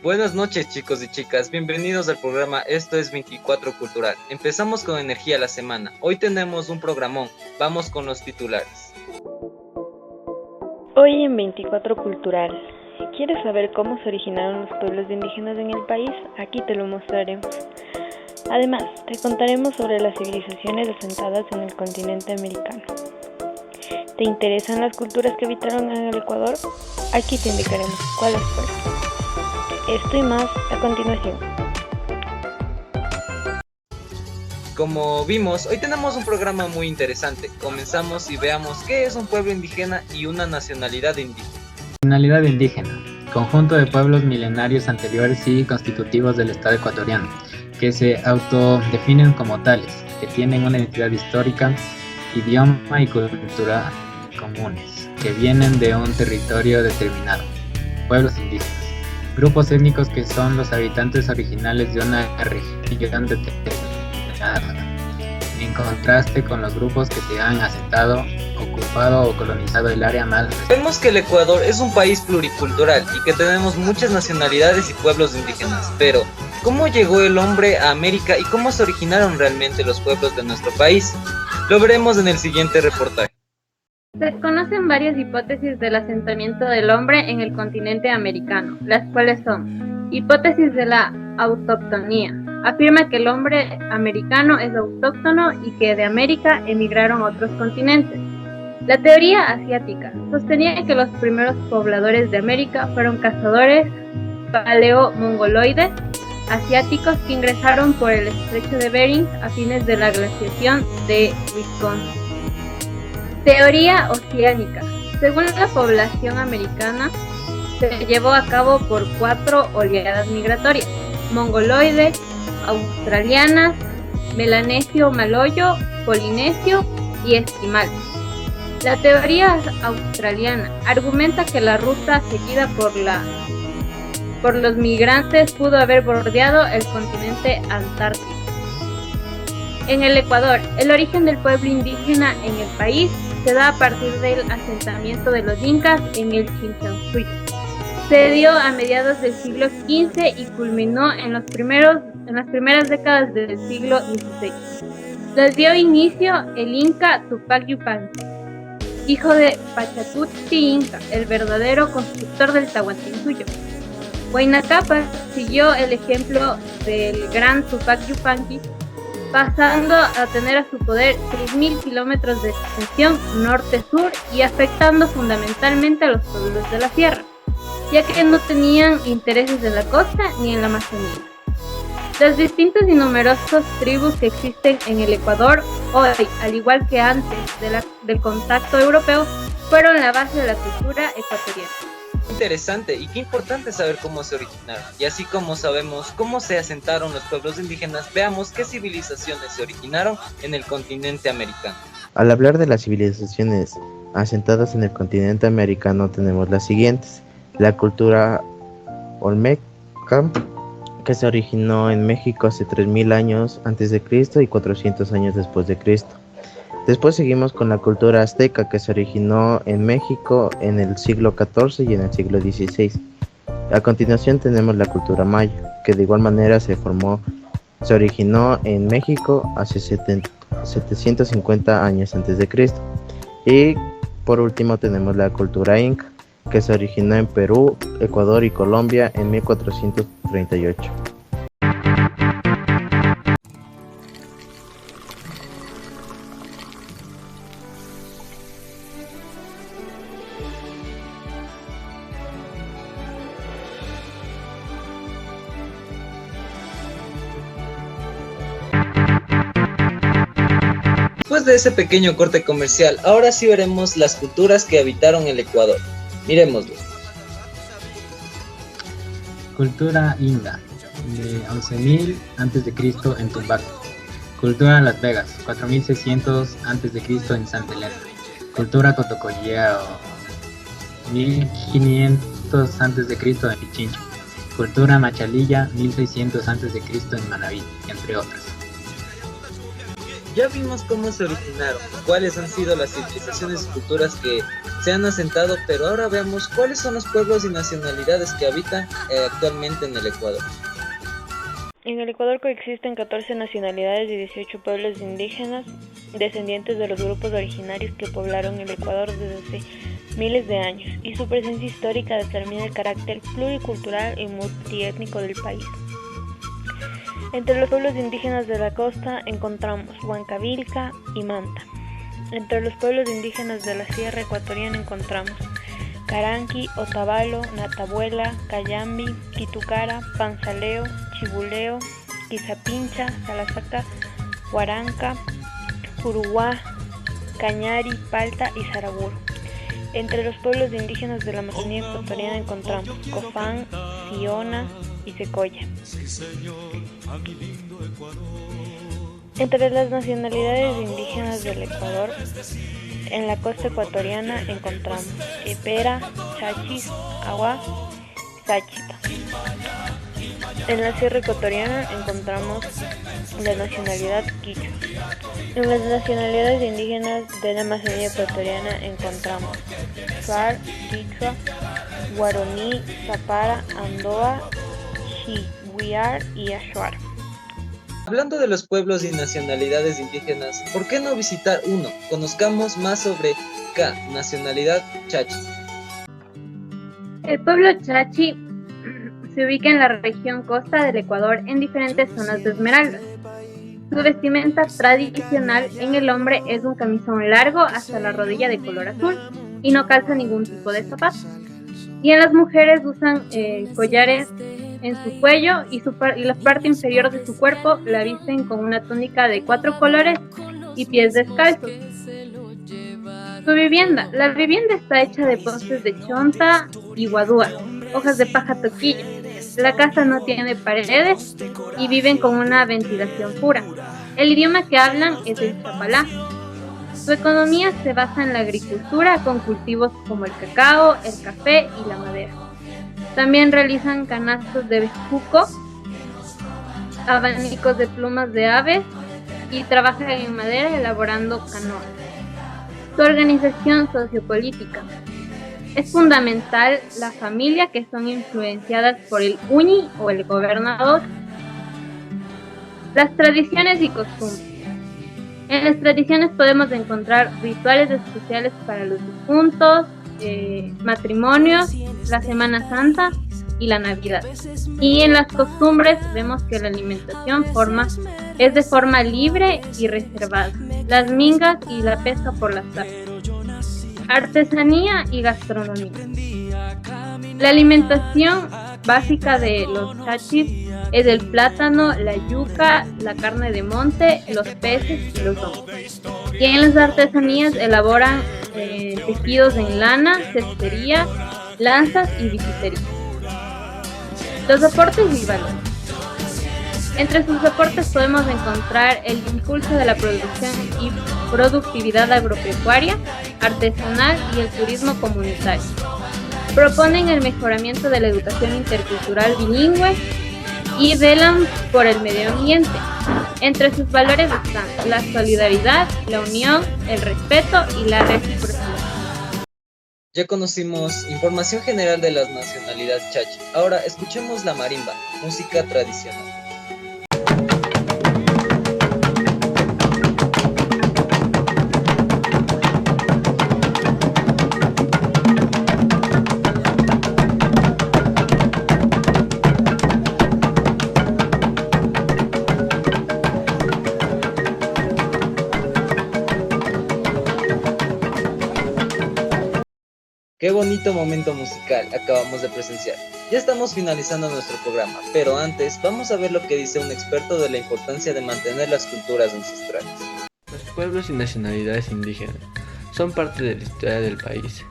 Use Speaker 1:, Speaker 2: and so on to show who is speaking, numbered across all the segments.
Speaker 1: Buenas noches, chicos y chicas, bienvenidos al programa Esto es 24 Cultural. Empezamos con energía la semana. Hoy tenemos un programón, vamos con los titulares.
Speaker 2: Hoy en 24 Cultural, ¿quieres saber cómo se originaron los pueblos indígenas en el país? Aquí te lo mostraremos. Además, te contaremos sobre las civilizaciones asentadas en el continente americano. ¿Te interesan las culturas que habitaron en el Ecuador? Aquí te indicaremos cuáles fueron. Esto y más a continuación.
Speaker 1: Como vimos, hoy tenemos un programa muy interesante. Comenzamos y veamos qué es un pueblo indígena y una nacionalidad indígena.
Speaker 3: Nacionalidad indígena, conjunto de pueblos milenarios anteriores y constitutivos del Estado ecuatoriano, que se autodefinen como tales, que tienen una identidad histórica, idioma y cultura comunes, que vienen de un territorio determinado. Pueblos indígenas, grupos étnicos que son los habitantes originales de una región determinada, en contraste con los grupos que se han asentado, ocupado o colonizado el área más.
Speaker 1: Vemos que el Ecuador es un país pluricultural y que tenemos muchas nacionalidades y pueblos indígenas, pero ¿cómo llegó el hombre a América y cómo se originaron realmente los pueblos de nuestro país? Lo veremos en el siguiente reportaje.
Speaker 4: Se conocen varias hipótesis del asentamiento del hombre en el continente americano, las cuales son: hipótesis de la autoctonía. Afirma que el hombre americano es autóctono y que de América emigraron a otros continentes. La teoría asiática sostenía que los primeros pobladores de América fueron cazadores paleo-mongoloides asiáticos que ingresaron por el estrecho de Bering a fines de la glaciación de Wisconsin. Teoría oceánica. Según la población americana, se llevó a cabo por 4 oleadas migratorias: mongoloide, australianas, melanesio-maloyo, polinesio y esquimal. La teoría australiana argumenta que la ruta seguida por los migrantes pudo haber bordeado el continente antártico. En el Ecuador, el origen del pueblo indígena en el país se da a partir del asentamiento de los incas en el Chinchampú. Se dio a mediados del siglo XV y culminó en las primeras décadas del siglo XVI. Les dio inicio el inca Tupac Yupanqui, hijo de Pachacuti Inca, el verdadero constructor del Tahuantinsuyo. Huayna Cápac siguió el ejemplo del gran Tupac Yupanqui, pasando a tener a su poder 6.000 kilómetros de extensión norte-sur y afectando fundamentalmente a los pueblos de la sierra, ya que no tenían intereses en la costa ni en la Amazonía. Las distintas y numerosas tribus que existen en el Ecuador hoy, al igual que antes del contacto europeo, fueron la base de la cultura ecuatoriana.
Speaker 1: Interesante y qué importante saber cómo se originaron, y así como sabemos cómo se asentaron los pueblos indígenas, veamos qué civilizaciones se originaron en el continente americano.
Speaker 5: Al hablar de las civilizaciones asentadas en el continente americano tenemos las siguientes: la cultura olmeca, que se originó en México hace 3.000 años antes de Cristo y 400 años después de Cristo. Después seguimos con la cultura azteca, que se originó en México en el siglo XIV y en el siglo XVI. A continuación tenemos la cultura maya, que de igual manera se originó en México hace 750 años antes de Cristo. Y por último tenemos la cultura inca, que se originó en Perú, Ecuador y Colombia en 1438.
Speaker 1: Después de ese pequeño corte comercial, ahora sí veremos las culturas que habitaron el Ecuador. Miremoslo.
Speaker 3: Cultura inga, de 11.000 a.C. en Tumbaco. Cultura Las Vegas, 4.600 a.C. en Santa Elena. Cultura Cotocollao, 1.500 a.C. en Pichincho. Cultura Machalilla, 1.600 a.C. en Manabí, entre otras.
Speaker 1: ya vimos cómo se originaron, cuáles han sido las civilizaciones y culturas que se han asentado, pero ahora veamos cuáles son los pueblos y nacionalidades que habitan actualmente en el Ecuador.
Speaker 2: En el Ecuador coexisten 14 nacionalidades y 18 pueblos indígenas descendientes de los grupos originarios que poblaron el Ecuador desde hace miles de años, y su presencia histórica determina el carácter pluricultural y multiétnico del país. Entre los pueblos indígenas de la costa encontramos Huancavilca y Manta. Entre los pueblos indígenas de la sierra ecuatoriana encontramos Caranqui, Otavalo, Natabuela, Cayambi, Quitucara, Panzaleo, Chibuleo, Quizapincha, Salasaca, Huaranca, Curuguá, Cañari, Palta y Saraguro. Entre los pueblos indígenas de la Amazonía ecuatoriana encontramos Cofán, Siona y Secoya. Entre las nacionalidades indígenas del Ecuador, en la costa ecuatoriana encontramos Epera, Chachis, Agua, Sáchita. En la sierra ecuatoriana encontramos la nacionalidad quichua. En las nacionalidades indígenas de la Amazonía ecuatoriana encontramos Shuar, Quichua, Guaroní, Zapara, Andoa, Xihuiar y Ashuar.
Speaker 1: Hablando de los pueblos y nacionalidades indígenas, ¿por qué no visitar uno? Conozcamos más sobre K, nacionalidad Chachi.
Speaker 4: El pueblo Chachi se ubica en la región costa del Ecuador en diferentes zonas de Esmeraldas. Su vestimenta tradicional en el hombre es un camisón largo hasta la rodilla de color azul y no calza ningún tipo de zapatos. Y en las mujeres usan collares en su cuello y la parte inferior de su cuerpo la visten con una túnica de 4 colores y pies descalzos. Su vivienda. La vivienda está hecha de postes de chonta y guadúa, hojas de paja toquilla. La casa no tiene paredes y viven con una ventilación pura. El idioma que hablan es el chapalá. Su economía se basa en la agricultura con cultivos como el cacao, el café y la madera. También realizan canastos de bejuco, abanicos de plumas de aves y trabajan en madera elaborando canoas. Su organización sociopolítica. Es fundamental la familia, que son influenciadas por el uñi o el gobernador. Las tradiciones y costumbres. En las tradiciones podemos encontrar rituales especiales para los difuntos, matrimonios, la Semana Santa y la Navidad. Y en las costumbres vemos que la alimentación es de forma libre y reservada. Las mingas y la pesca por las tardes. Artesanía y gastronomía. La alimentación básica de los chachis es el plátano, la yuca, la carne de monte, los peces y los hongos. Y en las artesanías elaboran tejidos en lana, cestería, lanzas y bisutería. Los aportes y valores. Entre sus aportes podemos encontrar el impulso de la producción y productividad agropecuaria, artesanal y el turismo comunitario. Proponen el mejoramiento de la educación intercultural bilingüe y velan por el medio ambiente. Entre sus valores están la solidaridad, la unión, el respeto y la reciprocidad.
Speaker 1: Ya conocimos información general de la nacionalidad chachi. Ahora escuchemos la marimba, música tradicional. Qué bonito momento musical acabamos de presenciar. Ya estamos finalizando nuestro programa, pero antes vamos a ver lo que dice un experto de la importancia de mantener las culturas ancestrales.
Speaker 6: Los pueblos y nacionalidades indígenas son parte de la historia del país.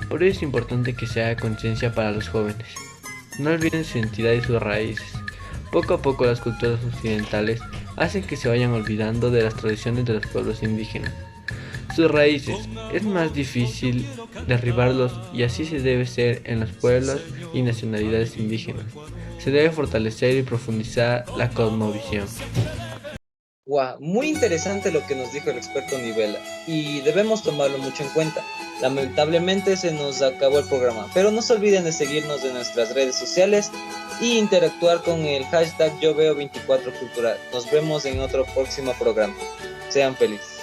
Speaker 6: Por ello es importante que se haga conciencia para los jóvenes. No olviden su identidad y sus raíces. Poco a poco las culturas occidentales hacen que se vayan olvidando de las tradiciones de los pueblos indígenas. Sus raíces, es más difícil derribarlos y así se debe ser en los pueblos y nacionalidades indígenas. Se debe fortalecer y profundizar la cosmovisión.
Speaker 1: Wow, muy interesante lo que nos dijo el experto Nivela y debemos tomarlo mucho en cuenta. Lamentablemente se nos acabó el programa, pero no se olviden de seguirnos en nuestras redes sociales y interactuar con el hashtag Yo Veo 24 Cultural. Nos vemos en otro próximo programa. Sean felices.